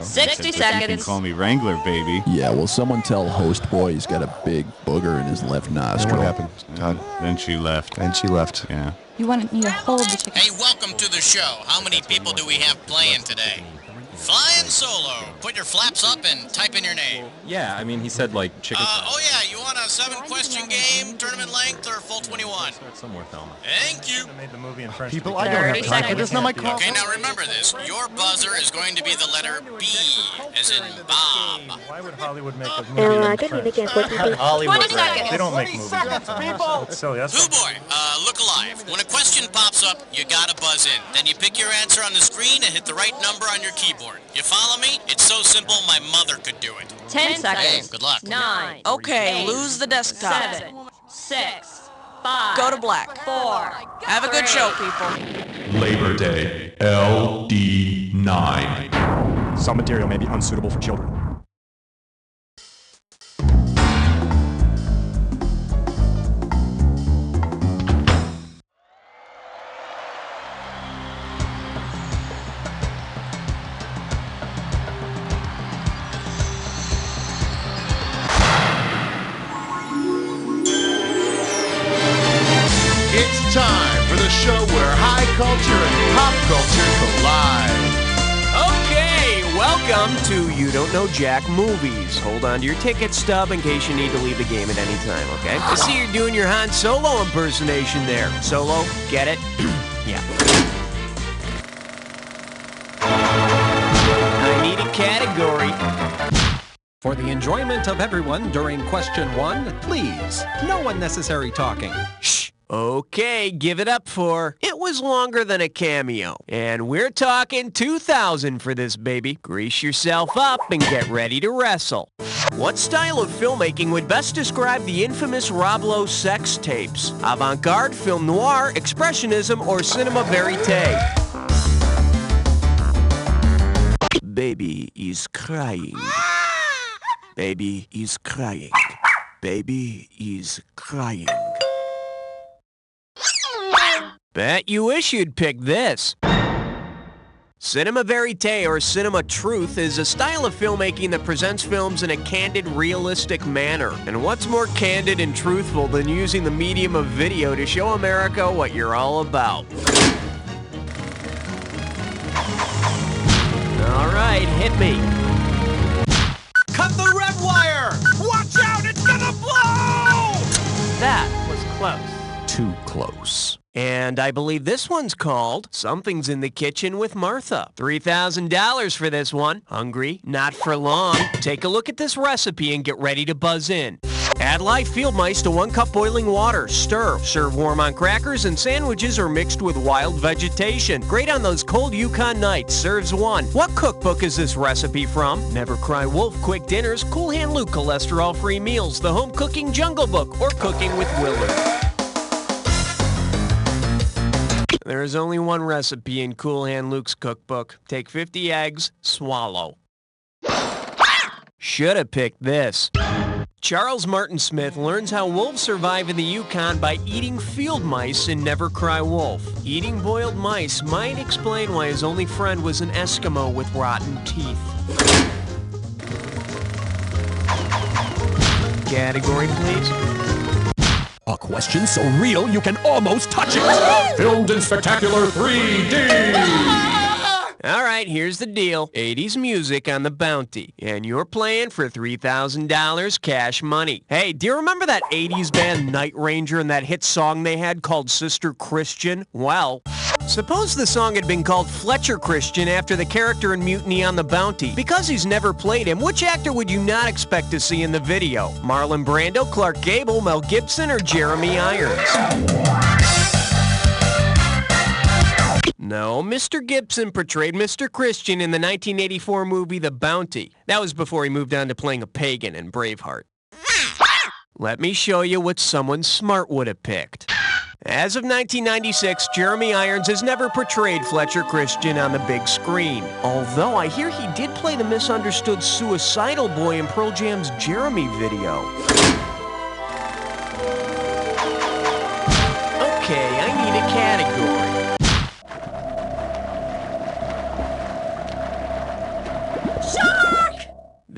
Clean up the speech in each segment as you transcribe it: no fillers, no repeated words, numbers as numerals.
60 You seconds. can call me Wrangler, baby. Yeah, well, someone tell host boy he's got a big booger in his left nostril. What happened, Todd? Then she left. And she left. Yeah. You want me to hold the chicken? Hey, welcome to the show. How many people do we have playing today? Flying solo. Put your flaps up and type in your name. Yeah, I mean, he said, like, chicken Oh yeah, you want a 7-question game, tournament length, or full 21? Start somewhere, Thelma. Thank you. People, I don't have time for this. Not my call. Okay, now remember this. Your buzzer is going to be the letter B, as in Bob. Why would Hollywood make a movie like that? Hollywood. 20 seconds. They don't make movies. It's silly. That's Boo boy, look alive. When a question pops up, you gotta buzz in. Then you pick your answer on the screen and hit the right number on your keyboard. You follow me? It's so simple, my mother could do it. 10 seconds. Good luck. 9. Okay, 8, lose the desktop. 7, 6, 5. Go to black. 4. Have a good 3. show, people. Labor Day, LD9. some material may be unsuitable for children. It's time for the show where high culture and pop culture collide. Okay, welcome to You Don't Know Jack Movies. Hold on to your ticket stub in case you need to leave the game at any time, okay? I see you're doing your Han Solo impersonation there. Solo, get it? Yeah. I need a category. For the enjoyment of everyone during question 1, please, no unnecessary talking. Shh. Okay, give it up for It Was Longer Than a Cameo. And we're talking 2,000 for this baby. Grease yourself up and get ready to wrestle. What style of filmmaking would best describe the infamous Rob Lowe sex tapes? Avant-garde, film noir, expressionism, or cinema verite? Baby is crying. Baby is crying. Baby is crying. Bet you wish you'd pick this. Cinema verite or cinema truth is a style of filmmaking that presents films in a candid, realistic manner. And what's more candid and truthful than using the medium of video to show America what you're all about? All right, hit me. Cut the red wire! Watch out, it's gonna blow! That was close. Too close. And I believe this one's called Something's in the Kitchen with Martha. $3,000 for this one. Hungry? Not for long. Take a look at this recipe and get ready to buzz in. Add live field mice to 1 cup boiling water. Stir. Serve warm on crackers and sandwiches or mixed with wild vegetation. Great on those cold Yukon nights. Serves 1. What cookbook is this recipe from? Never Cry Wolf, Quick Dinners, Cool Hand Luke, Cholesterol-Free Meals, The Home Cooking Jungle Book, or Cooking with Willard. There is only one recipe in Cool Hand Luke's cookbook. Take 50 eggs, swallow. Should have picked this. Charles Martin Smith learns how wolves survive in the Yukon by eating field mice in Never Cry Wolf. Eating boiled mice might explain why his only friend was an Eskimo with rotten teeth. Category, please. A question so real you can almost touch it. Filmed in spectacular 3D. All right, here's the deal. 80s music on the bounty. And you're playing for $3,000 cash money. Hey, do you remember that 80s band Night Ranger and that hit song they had called Sister Christian? Well, suppose the song had been called Fletcher Christian after the character in Mutiny on the Bounty. Because he's never played him, which actor would you not expect to see in the video? Marlon Brando, Clark Gable, Mel Gibson, or Jeremy Irons? No, Mr. Gibson portrayed Mr. Christian in the 1984 movie The Bounty. That was before he moved on to playing a pagan in Braveheart. Let me show you what someone smart would have picked. As of 1996, Jeremy Irons has never portrayed Fletcher Christian on the big screen. Although I hear he did play the misunderstood suicidal boy in Pearl Jam's Jeremy video. Okay, I need a category.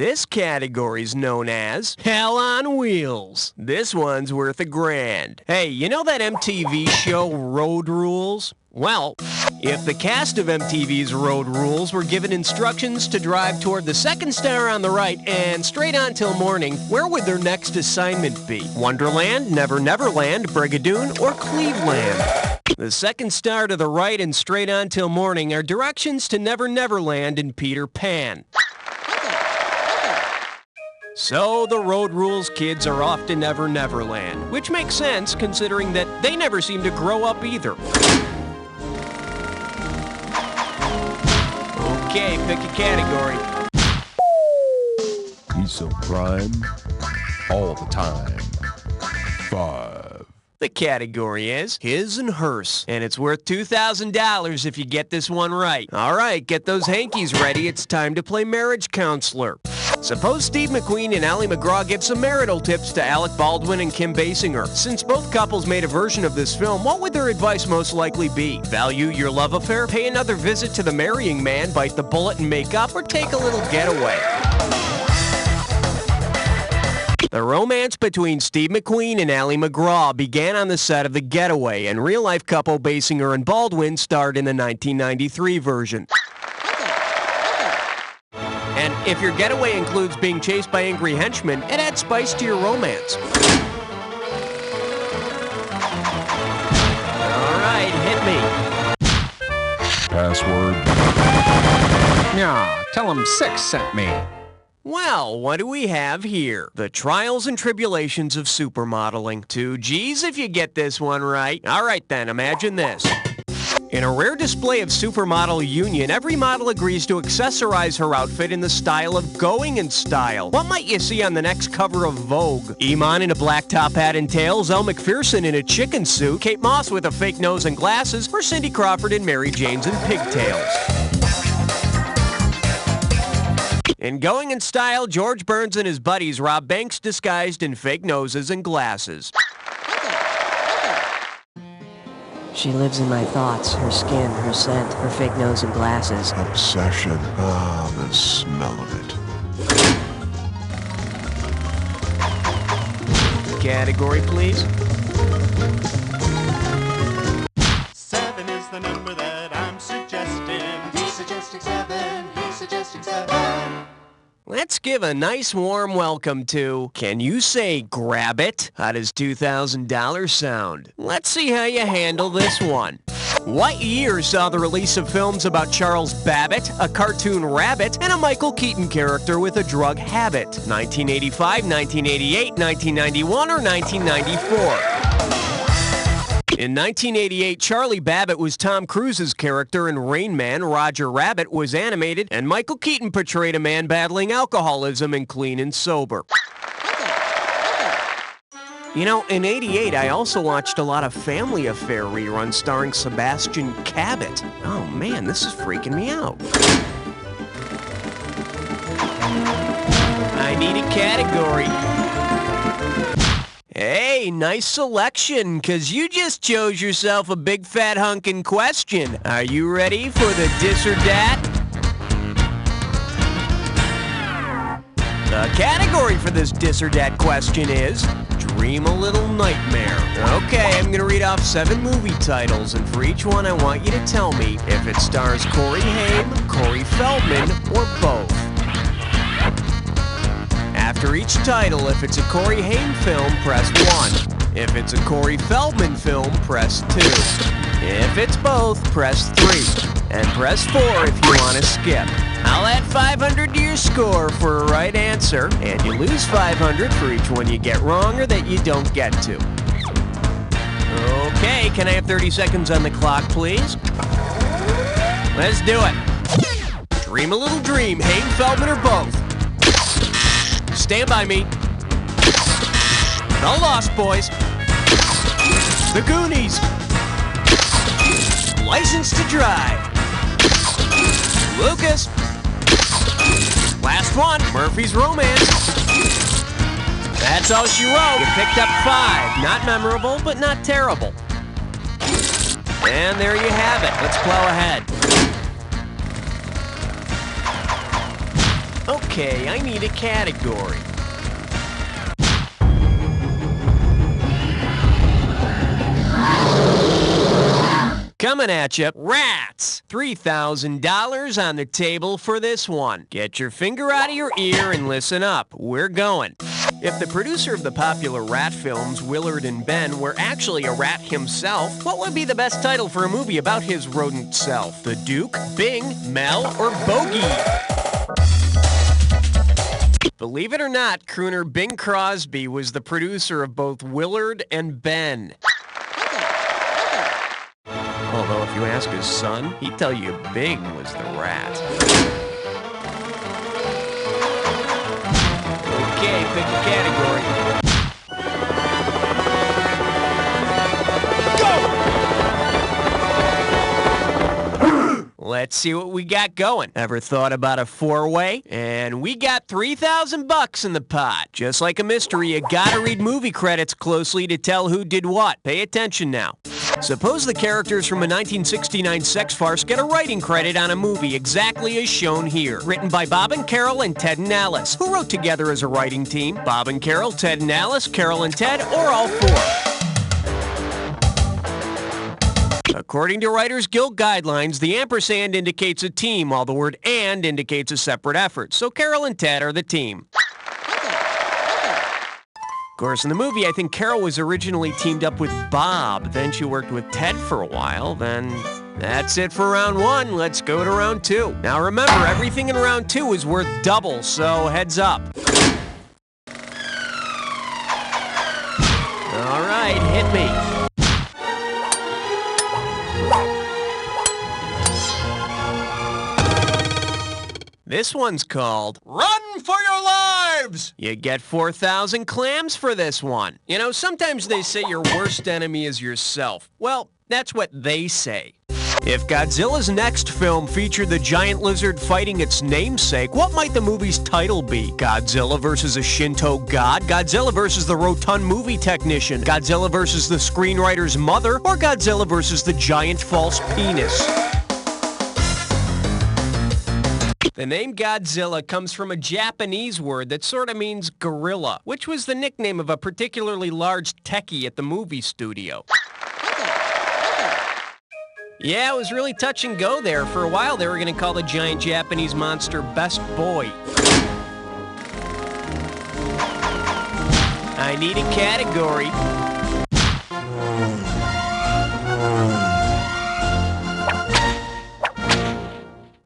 This category's known as Hell on Wheels. This one's worth $1,000. Hey, you know that MTV show Road Rules? Well, if the cast of MTV's Road Rules were given instructions to drive toward the second star on the right and straight on till morning, where would their next assignment be? Wonderland, Never Neverland, Brigadoon, or Cleveland? The second star to the right and straight on till morning are directions to Never Neverland and Peter Pan. So the Road Rules kids are off to Never Neverland, which makes sense considering that they never seem to grow up either. Okay, pick a category. Piece of crime all the time. 5. The category is His and Hers, and it's worth $2,000 if you get this one right. All right, get those hankies ready. It's time to play Marriage Counselor. Suppose Steve McQueen and Ally McGraw give some marital tips to Alec Baldwin and Kim Basinger. Since both couples made a version of this film, what would their advice most likely be? Value your love affair? Pay another visit to the marrying man? Bite the bullet and make up? Or take a little getaway? The romance between Steve McQueen and Ally McGraw began on the set of The Getaway, and real-life couple Basinger and Baldwin starred in the 1993 version. And if your getaway includes being chased by angry henchmen, it adds spice to your romance. All right, hit me. Password. Yeah, tell him 6 sent me. Well, what do we have here? The trials and tribulations of supermodeling. 2 G's if you get this one right. All right then, imagine this. In a rare display of supermodel union, every model agrees to accessorize her outfit in the style of going in style. What might you see on the next cover of Vogue? Iman in a black top hat and tails, Elle Macpherson in a chicken suit, Kate Moss with a fake nose and glasses, or Cindy Crawford in Mary Jane's and pigtails. In Going in Style, George Burns and his buddies rob banks disguised in fake noses and glasses. She lives in my thoughts, her skin, her scent, her fake nose and glasses. Obsession. Ah, the smell of it. Category, please. 7 is the number that I'm suggesting. He's suggesting 7. He's suggesting 7. Let's give a nice warm welcome to, can you say grab it? How does $2,000 sound? Let's see how you handle this one. What year saw the release of films about Charles Babbitt, a cartoon rabbit, and a Michael Keaton character with a drug habit? 1985, 1988, 1991, or 1994? In 1988, Charlie Babbitt was Tom Cruise's character, and Rain Man, Roger Rabbit, was animated, and Michael Keaton portrayed a man battling alcoholism in Clean and Sober. You know, in '88, I also watched a lot of Family Affair reruns starring Sebastian Cabot. Oh man, this is freaking me out. I need a category. Hey, nice selection, 'cause you just chose yourself a big fat hunkin' question. Are you ready for the dis or dat? The category for this dis or dat question is Dream a Little Nightmare. Okay, I'm gonna read off 7 movie titles, and for each one I want you to tell me if it stars Corey Haim, Corey Feldman, or both. After each title, if it's a Corey Haim film, press 1. If it's a Corey Feldman film, press 2. If it's both, press 3. And press 4 if you want to skip. I'll add 500 to your score for a right answer, and you lose 500 for each one you get wrong or that you don't get to. Okay, can I have 30 seconds on the clock, please? Let's do it. Dream a little dream, Haim, Feldman, or both. Stand by me. The Lost Boys. The Goonies. License to Drive. Lucas. Last one, Murphy's Romance. That's all she wrote. You picked up 5. Not memorable, but not terrible. And there you have it. Let's plow ahead. Okay, I need a category. Coming at you, rats! $3,000 on the table for this one. Get your finger out of your ear and listen up. We're going. If the producer of the popular rat films, Willard and Ben, were actually a rat himself, what would be the best title for a movie about his rodent self? The Duke, Bing, Mel, or Bogey? Believe it or not, crooner Bing Crosby was the producer of both Willard and Ben. Although if you ask his son, he'd tell you Bing was the rat. Okay, pick a category. Go! Let's see what we got going. Ever thought about a four-way? And we got $3,000 in the pot. Just like a mystery, you gotta read movie credits closely to tell who did what. Pay attention now. Suppose the characters from a 1969 sex farce get a writing credit on a movie exactly as shown here. Written by Bob and Carol and Ted and Alice. Who wrote together as a writing team? Bob and Carol, Ted and Alice, Carol and Ted, or all four? According to Writers Guild guidelines, the ampersand indicates a team, while the word and indicates a separate effort. So Carol and Ted are the team. Of course, in the movie, I think Carol was originally teamed up with Bob. Then she worked with Ted for a while. Then that's it for round one. Let's go to round two. Now remember, everything in round two is worth double, so heads up. All right, hit me. This one's called Run for Your Lives! You get 4,000 clams for this one. You know, sometimes they say your worst enemy is yourself. Well, that's what they say. If Godzilla's next film featured the giant lizard fighting its namesake, what might the movie's title be? Godzilla versus a Shinto god? Godzilla versus the rotund movie technician? Godzilla versus the screenwriter's mother? Or Godzilla versus the giant false penis? The name Godzilla comes from a Japanese word that sort of means gorilla, which was the nickname of a particularly large techie at the movie studio. Yeah, it was really touch and go there. For a while, they were going to call the giant Japanese monster Best Boy. I need a category.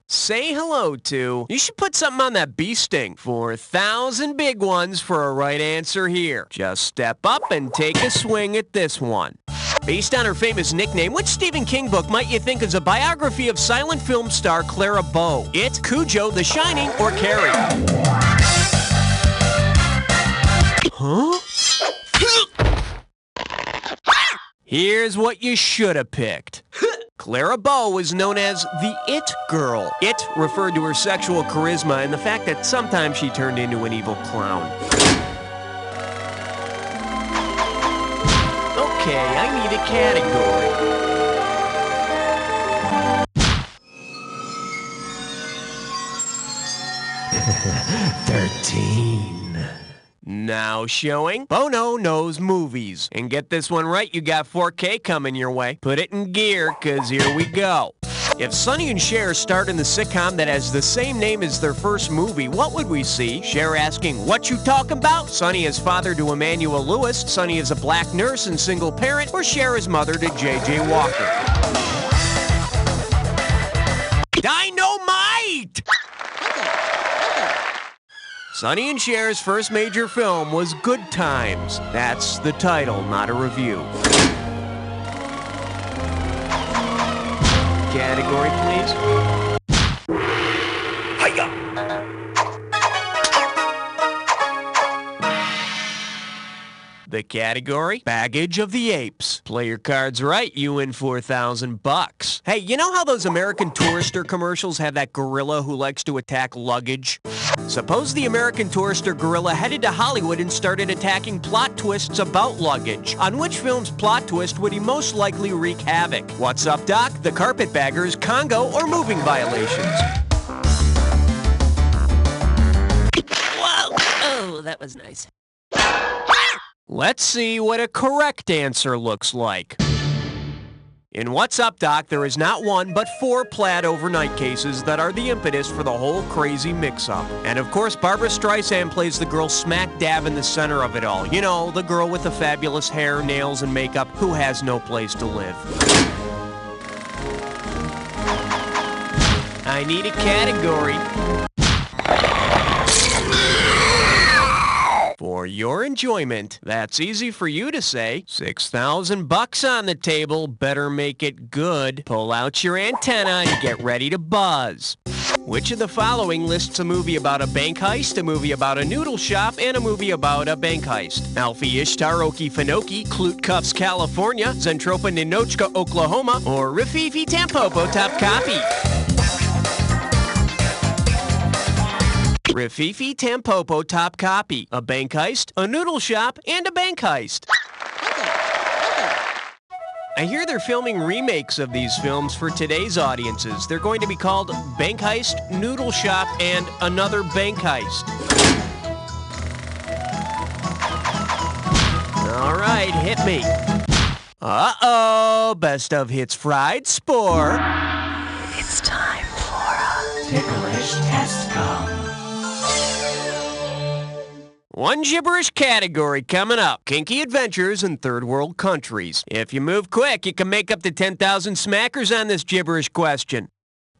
Say hello to. You should put something on that bee sting. 4,000 big ones for a right answer here. Just step up and take a swing at this one. Based on her famous nickname, which Stephen King book might you think is a biography of silent film star Clara Bow? It, Cujo, The Shining, or Carrie? Huh? Here's what you should have picked. Clara Bow was known as the It Girl. It referred to her sexual charisma and the fact that sometimes she turned into an evil clown. Okay, I need a category. 13. Now showing, Bono Knows Movies. And get this one right, you got 4K coming your way. Put it in gear, cause here we go. If Sonny and Cher starred in the sitcom that has the same name as their first movie, what would we see? Cher asking, "What you talking about?" Sonny as father to Emmanuel Lewis, Sonny as a black nurse and single parent, or Cher as mother to J.J. Walker? Dynamite! Sonny and Cher's first major film was Good Times. That's the title, not a review. Category, please. Hiya! The category, Baggage of the Apes. Play your cards right, you win $4,000. Hey, you know how those American Tourister commercials have that gorilla who likes to attack luggage? Suppose the American Tourister gorilla headed to Hollywood and started attacking plot twists about luggage. On which film's plot twist would he most likely wreak havoc? What's Up, Doc? The Carpetbaggers, Congo, or moving violations? Oh, that was nice. Let's see what a correct answer looks like. In What's Up, Doc, there is not one, but 4 plaid overnight cases that are the impetus for the whole crazy mix-up. And of course, Barbra Streisand plays the girl smack dab in the center of it all. You know, the girl with the fabulous hair, nails, and makeup who has no place to live. I need a category. For your enjoyment, that's easy for you to say. $6,000 on the table, better make it good. Pull out your antenna and get ready to buzz. Which of the following lists a movie about a bank heist, a movie about a noodle shop, and a movie about a bank heist? Alfie Ishtar Okefenokee, Clute Cuffs, California, Zentropa Ninochka, Oklahoma, or Rafifi Tampopo Top Copy? Rafifi Tampopo Top Copy. A bank heist, a noodle shop, and a bank heist. I hear they're filming remakes of these films for today's audiences. They're going to be called Bank Heist, Noodle Shop, and Another Bank Heist. All right, hit me. Uh-oh, best of hits fried spore. It's time for a ticklish test come. One gibberish category coming up. Kinky adventures in third world countries. If you move quick, you can make up to 10,000 smackers on this gibberish question.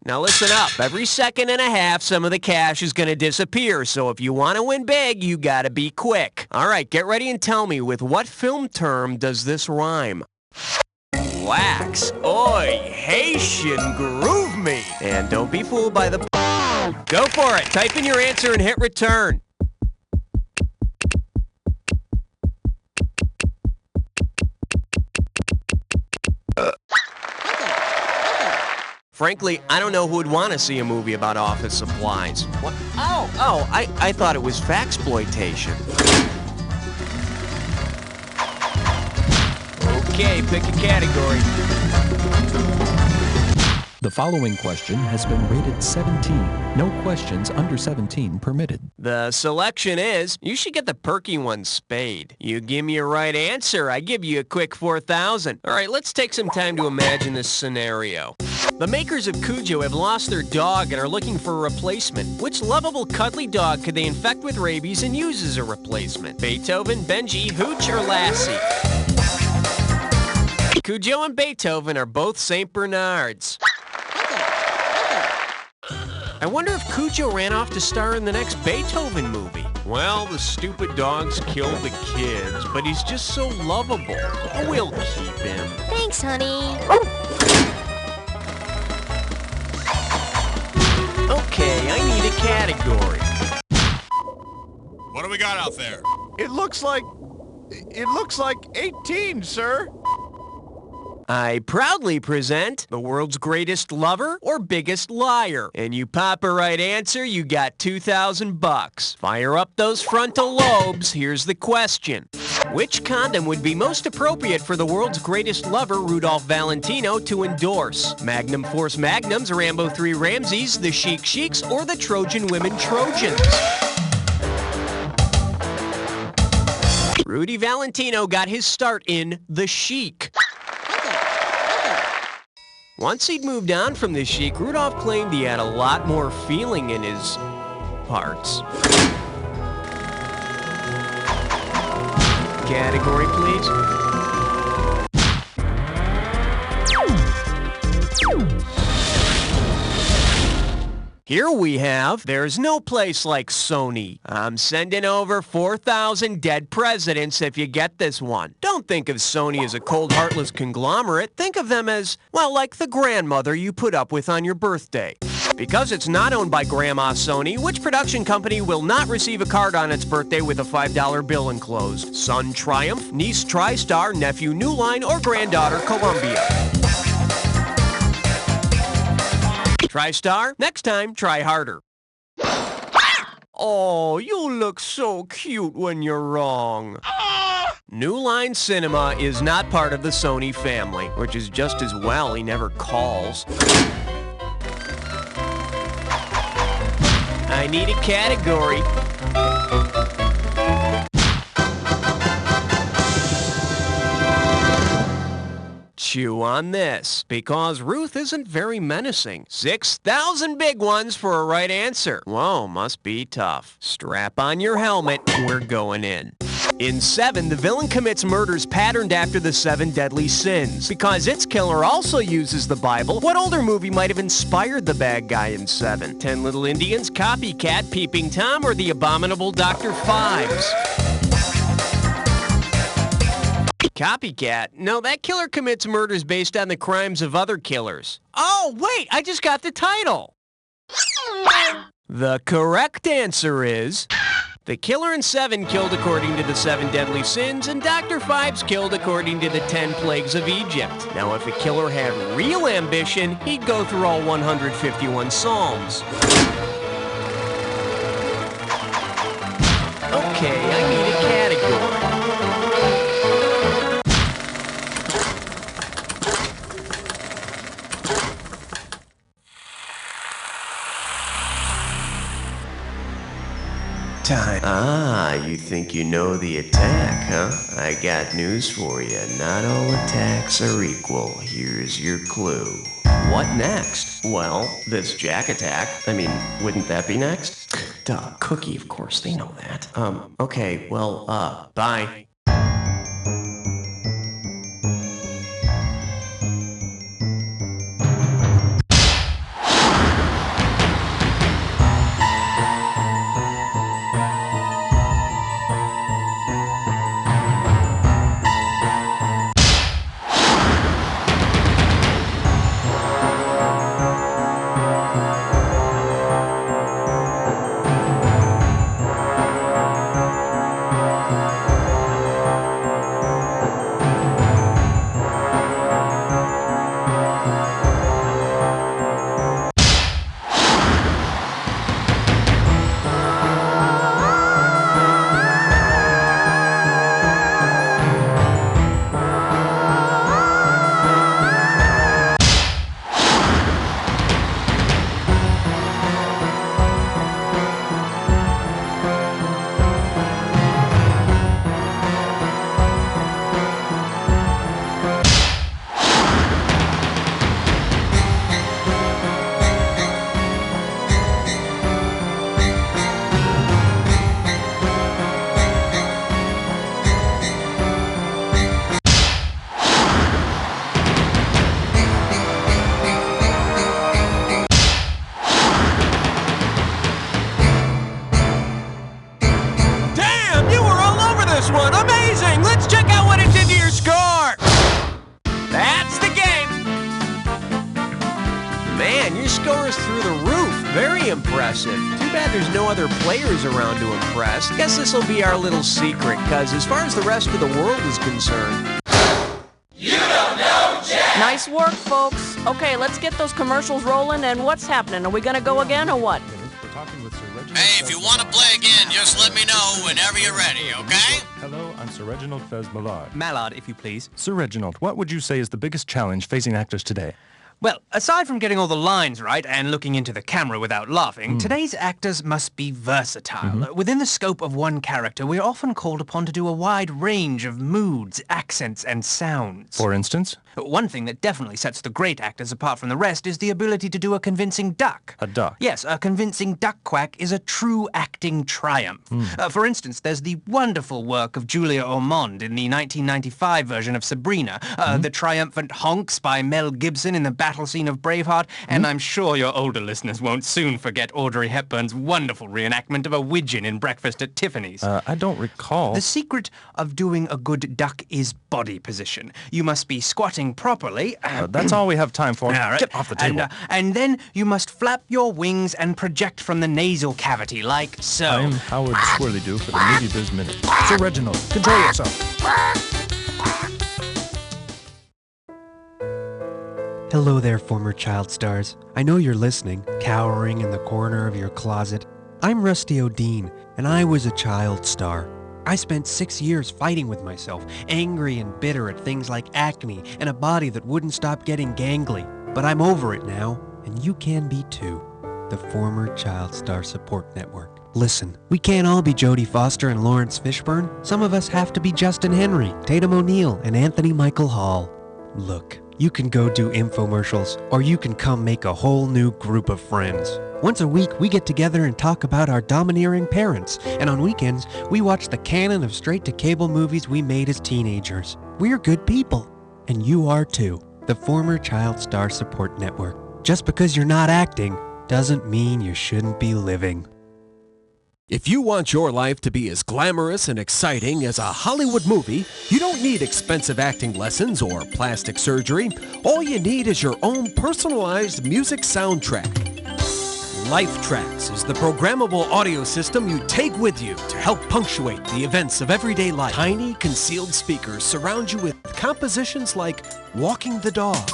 Now listen up. Every second and a half, some of the cash is going to disappear. So if you want to win big, you got to be quick. All right, get ready and tell me, with what film term does this rhyme? Wax. Oi, Haitian groove me. And don't be fooled by the... Go for it. Type in your answer and hit return. Frankly, I don't know who would want to see a movie about office supplies. What? Oh, I thought it was faxploitation. Okay, pick a category. The following question has been rated 17. No questions under 17 permitted. The selection is, you should get the perky one spade. You give me a right answer, I give you a quick 4,000. All right, let's take some time to imagine this scenario. The makers of Cujo have lost their dog and are looking for a replacement. Which lovable, cuddly dog could they infect with rabies and use as a replacement? Beethoven, Benji, Hooch, or Lassie? Cujo and Beethoven are both St. Bernards. I wonder if Cujo ran off to star in the next Beethoven movie. Well, the stupid dogs killed the kids, but he's just so lovable. We'll keep him. Thanks, honey. Okay, I need a category. What do we got out there? It looks like 18, sir. I proudly present the world's greatest lover or biggest liar. And you pop a right answer, you got $2,000. Fire up those frontal lobes. Here's the question. Which condom would be most appropriate for the world's greatest lover, Rudolph Valentino, to endorse? Magnum Force Magnums, Rambo 3 Ramses, the Chic Sheiks, or the Trojan Women Trojans? Rudy Valentino got his start in The Chic. Once he'd moved on from the Chic, Rudolph claimed he had a lot more feeling in his parts. Category, please. Here we have, there's no place like Sony. I'm sending over 4,000 dead presidents if you get this one. Don't think of Sony as a cold, heartless conglomerate. Think of them as, well, like the grandmother you put up with on your birthday. Because it's not owned by Grandma Sony, which production company will not receive a card on its birthday with a $5 bill enclosed? Son Triumph, niece TriStar, nephew New Line, or granddaughter Columbia? TriStar? Next time, try harder. Oh, you look so cute when you're wrong. New Line Cinema is not part of the Sony family, which is just as well he never calls. I need a category. Chew on this, because Ruth isn't very menacing. 6,000 big ones for a right answer. Whoa, must be tough. Strap on your helmet, we're going in. In 7, the villain commits murders patterned after the 7 deadly sins. Because its killer also uses the Bible, what older movie might have inspired the bad guy in 7? 10 Little Indians, Copycat, Peeping Tom, or the abominable Dr. Fives? Copycat? No, that killer commits murders based on the crimes of other killers. Oh, wait, I just got the title. The correct answer is... the killer in 7 killed according to the 7 deadly sins, and Dr. Fives killed according to the 10 plagues of Egypt. Now, if a killer had real ambition, he'd go through all 151 psalms. Okay, I need a category. Time. Ah, you think you know the attack, huh? I got news for you. Not all attacks are equal. Here's your clue. What next? Well, this Jack attack. I mean, wouldn't that be next? Duh, Cookie, of course, they know that. Okay, well, bye. Man, your score is through the roof. Very impressive. Too bad there's no other players around to impress. Guess this will be our little secret, because as far as the rest of the world is concerned... You don't know Jack! Nice work, folks. Okay, let's get those commercials rolling, and what's happening? Are we gonna go again, or what? Hey, if you want to play again, just let me know whenever you're ready, okay? Hello, I'm Sir Reginald Fez Mallard. Mallard, if you please. Sir Reginald, what would you say is the biggest challenge facing actors today? Well, aside from getting all the lines right and looking into the camera without laughing, today's actors must be versatile. Within the scope of one character, we're often called upon to do a wide range of moods, accents, and sounds. For instance? One thing that definitely sets the great actors apart from the rest is the ability to do a convincing duck. A duck? Yes, a convincing duck quack is a true acting triumph. For instance, there's the wonderful work of Julia Ormond in the 1995 version of Sabrina, the triumphant honks by Mel Gibson in the battle scene of Braveheart, and I'm sure your older listeners won't soon forget Audrey Hepburn's wonderful reenactment of a widgeon in Breakfast at Tiffany's. I don't recall. The secret of doing a good duck is body position. You must be squatting properly. That's all we have time for. Right. Get off the table. And then you must flap your wings and project from the nasal cavity, like so. I'm Howard Swirly-Doo for the Movie Biz Minute. Sir Reginald, control yourself. Hello there, former child stars. I know you're listening, cowering in the corner of your closet. I'm Rusty O'Dean, and I was a child star. I spent 6 years fighting with myself, angry and bitter at things like acne and a body that wouldn't stop getting gangly. But I'm over it now, and you can be too. The Former Child Star Support Network. Listen, we can't all be Jodie Foster and Lawrence Fishburne. Some of us have to be Justin Henry, Tatum O'Neal, and Anthony Michael Hall. Look, You can go do infomercials, or you can come make a whole new group of friends. Once a week, we get together and talk about our domineering parents, and on weekends, we watch the canon of straight-to-cable movies we made as teenagers. We're good people, and you are too. The former Child Star Support Network. Just because you're not acting doesn't mean you shouldn't be living. If you want your life to be as glamorous and exciting as a Hollywood movie, you don't need expensive acting lessons or plastic surgery. All you need is your own personalized music soundtrack. Life Tracks is the programmable audio system you take with you to help punctuate the events of everyday life. Tiny, concealed speakers surround you with compositions like Walking the Dog.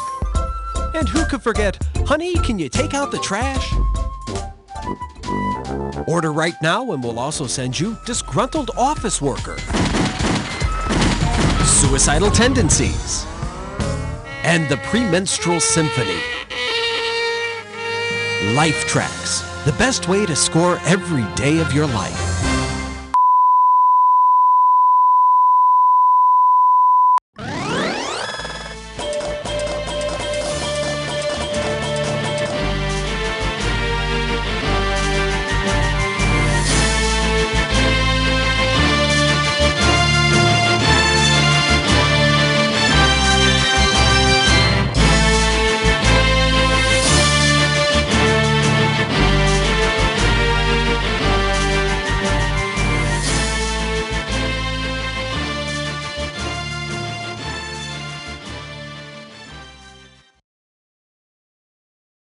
And who could forget, Honey, Can You Take Out the Trash? Order right now and we'll also send you Disgruntled Office Worker, Suicidal Tendencies, and the Premenstrual Symphony. Life Tracks, the best way to score every day of your life.